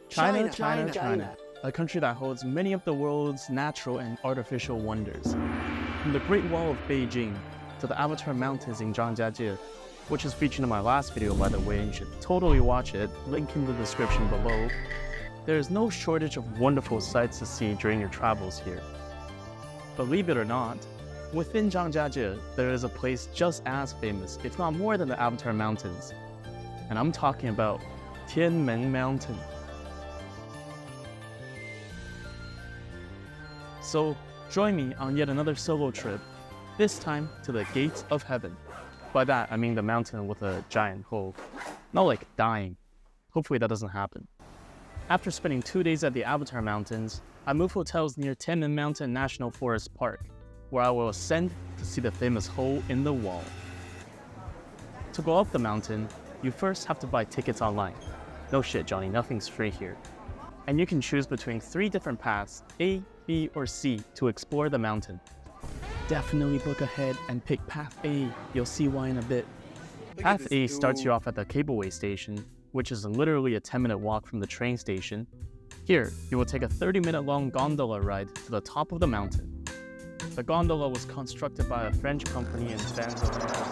China. A country that holds many of the world's natural and artificial wonders. From the Great Wall of Beijing to the Avatar Mountains in Zhangjiajie, which is featured in my last video by the way, and you should totally watch it, link in the description below. There is no shortage of wonderful sights to see during your travels here. Believe it or not, within Zhangjiajie, there is a place just as famous, if not more than the Avatar Mountains. And I'm talking about Tianmen Mountain. So, join me on yet another solo trip, this time to the Gates of Heaven. By that, I mean the mountain with a giant hole. Not like dying. Hopefully that doesn't happen. After spending 2 days at the Avatar Mountains, I moved hotels near Tianmen Mountain National Forest Park, where I will ascend to see the famous hole in the wall. To go up the mountain, you first have to buy tickets online. No shit, Johnny, nothing's free here. And you can choose between 3 different paths, A, B, or C, to explore the mountain. Definitely book ahead and pick Path A, you'll see why in a bit. Path A starts you off at the cableway station, which is literally a 10-minute walk from the train station. Here, you will take a 30-minute long gondola ride to the top of the mountain. The gondola was constructed by a French company and stands over the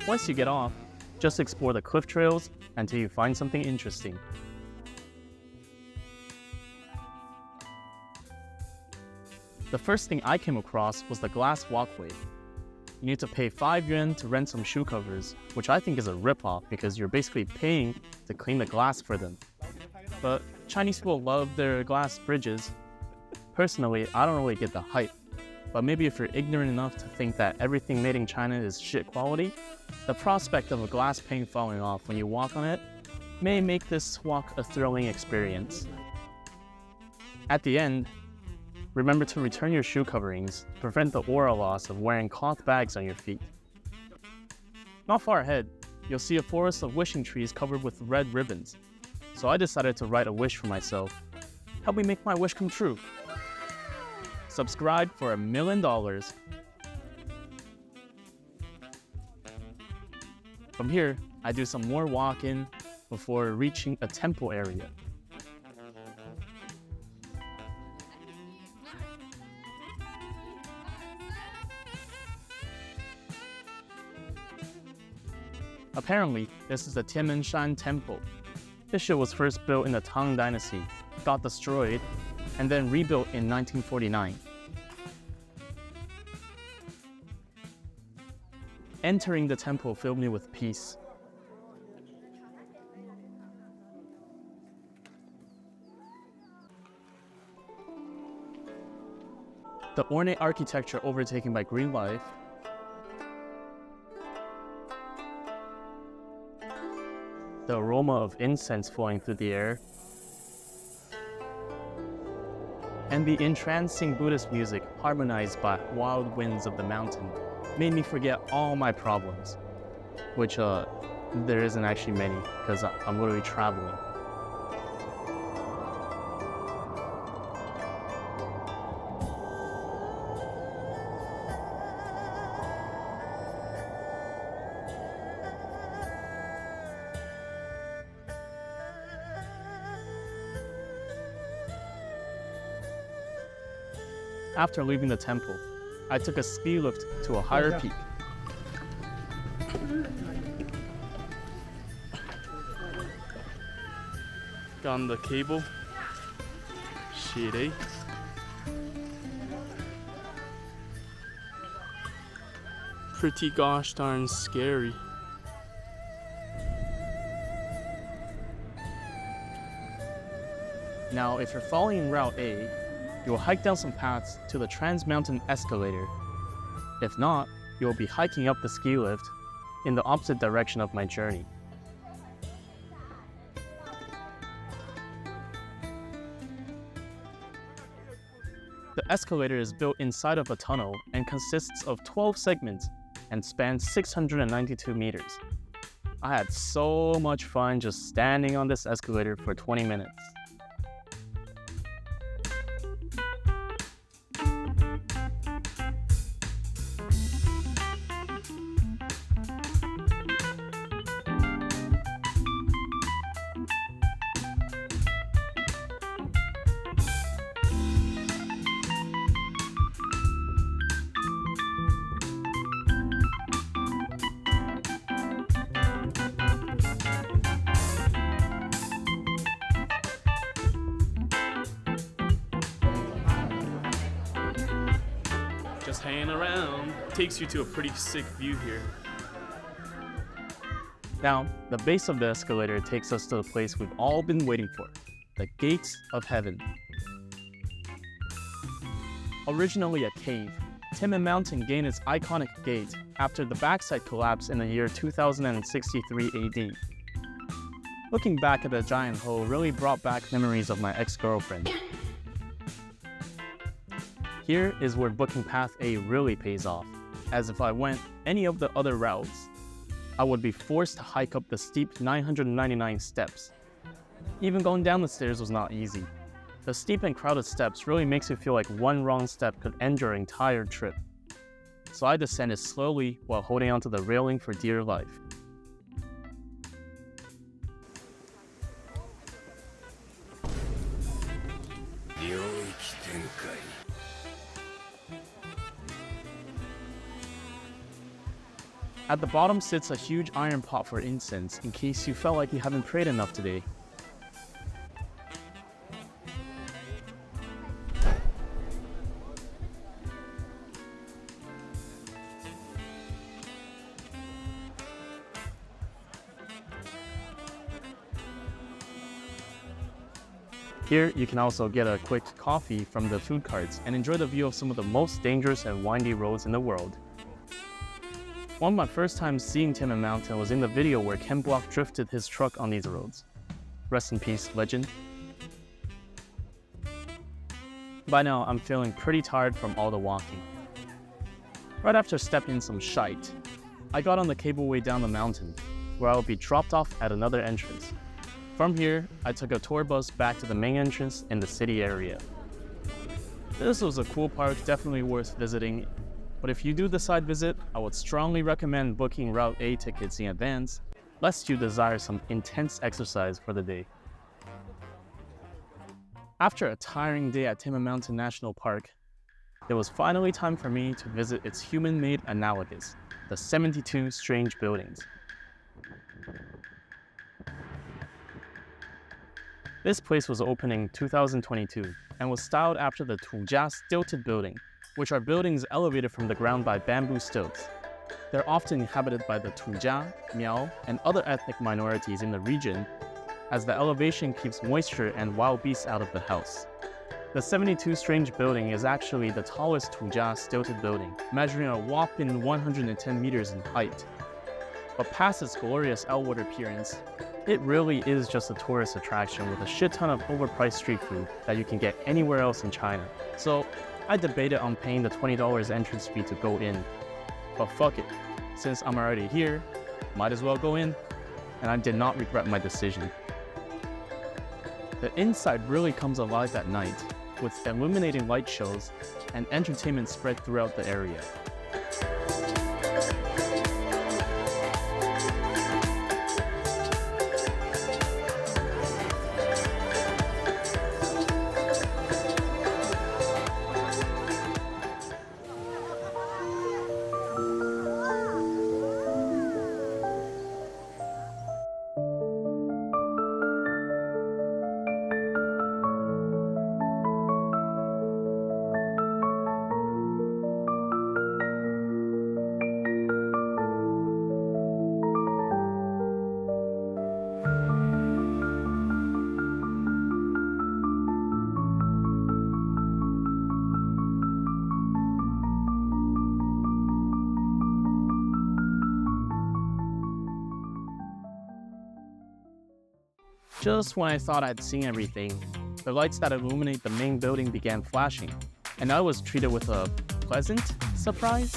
Once you get off, just explore the cliff trails until you find something interesting. The first thing I came across was the glass walkway. You need to pay 5 yuan to rent some shoe covers, which I think is a ripoff because you're basically paying to clean the glass for them. But Chinese people love their glass bridges. Personally, I don't really get the hype. But maybe if you're ignorant enough to think that everything made in China is shit quality, the prospect of a glass pane falling off when you walk on it may make this walk a thrilling experience. At the end, remember to return your shoe coverings to prevent the aura loss of wearing cloth bags on your feet. Not far ahead, you'll see a forest of wishing trees covered with red ribbons, so I decided to write a wish for myself. Help me make my wish come true. Subscribe for $1 million. From here, I do some more walking before reaching a temple area. Apparently, this is the Tianmen Temple. This shit was first built in the Tang Dynasty, got destroyed, and then rebuilt in 1949. Entering the temple filled me with peace. The ornate architecture overtaken by green life, the aroma of incense flowing through the air, and the entrancing Buddhist music harmonized by wild winds of the mountain made me forget all my problems, which there isn't actually many because I'm literally traveling. After leaving the temple, I took a ski lift to a higher peak. Got on the cable. Shit, eh? Pretty gosh darn scary. Now, if you're following Route A, you will hike down some paths to the Trans-Mountain escalator. If not, you will be hiking up the ski lift in the opposite direction of my journey. The escalator is built inside of a tunnel and consists of 12 segments and spans 692 meters. I had so much fun just standing on this escalator for 20 minutes. Just hanging around. Takes you to a pretty sick view here. Now, the base of the escalator takes us to the place we've all been waiting for, the Gates of Heaven. Originally a cave, Tianmen Mountain gained its iconic gate after the backside collapsed in the year 2063 AD. Looking back at the giant hole really brought back memories of my ex-girlfriend. Here is where booking Path A really pays off, as if I went any of the other routes, I would be forced to hike up the steep 999 steps. Even going down the stairs was not easy. The steep and crowded steps really makes you feel like one wrong step could end your entire trip. So I descended slowly while holding onto the railing for dear life. At the bottom sits a huge iron pot for incense, in case you felt like you haven't prayed enough today. Here, you can also get a quick coffee from the food carts and enjoy the view of some of the most dangerous and windy roads in the world. One of my first times seeing Tianmen Mountain was in the video where Ken Block drifted his truck on these roads. Rest in peace, legend. By now, I'm feeling pretty tired from all the walking. Right after stepping in some shite, I got on the cableway down the mountain, where I will be dropped off at another entrance. From here, I took a tour bus back to the main entrance in the city area. This was a cool park, definitely worth visiting. But if you do the side visit, I would strongly recommend booking Route A tickets in advance, lest you desire some intense exercise for the day. After a tiring day at Tianmen Mountain National Park, it was finally time for me to visit its human-made analogus, the 72 Strange Buildings. This place was opened in 2022 and was styled after the Tujia stilted building, which are buildings elevated from the ground by bamboo stilts. They're often inhabited by the Tujia, Miao, and other ethnic minorities in the region, as the elevation keeps moisture and wild beasts out of the house. The 72 Strange Building is actually the tallest Tujia stilted building, measuring a whopping 110 meters in height. But past its glorious outward appearance, it really is just a tourist attraction with a shit ton of overpriced street food that you can get anywhere else in China. So I debated on paying the $20 entrance fee to go in, but fuck it, since I'm already here, might as well go in, and I did not regret my decision. The inside really comes alive at night, with illuminating light shows and entertainment spread throughout the area. Just when I thought I'd seen everything, the lights that illuminate the main building began flashing, and I was treated with a pleasant surprise.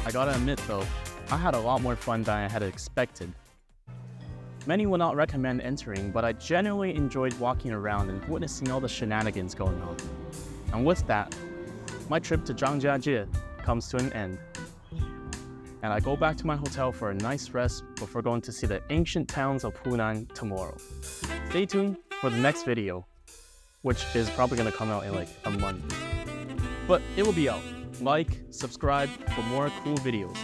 I gotta admit though, I had a lot more fun than I had expected. Many will not recommend entering, but I genuinely enjoyed walking around and witnessing all the shenanigans going on. And with that, my trip to Zhangjiajie comes to an end. And I go back to my hotel for a nice rest before going to see the ancient towns of Hunan tomorrow. Stay tuned for the next video. which is probably gonna come out in like a month. But it will be out. Like, subscribe for more cool videos.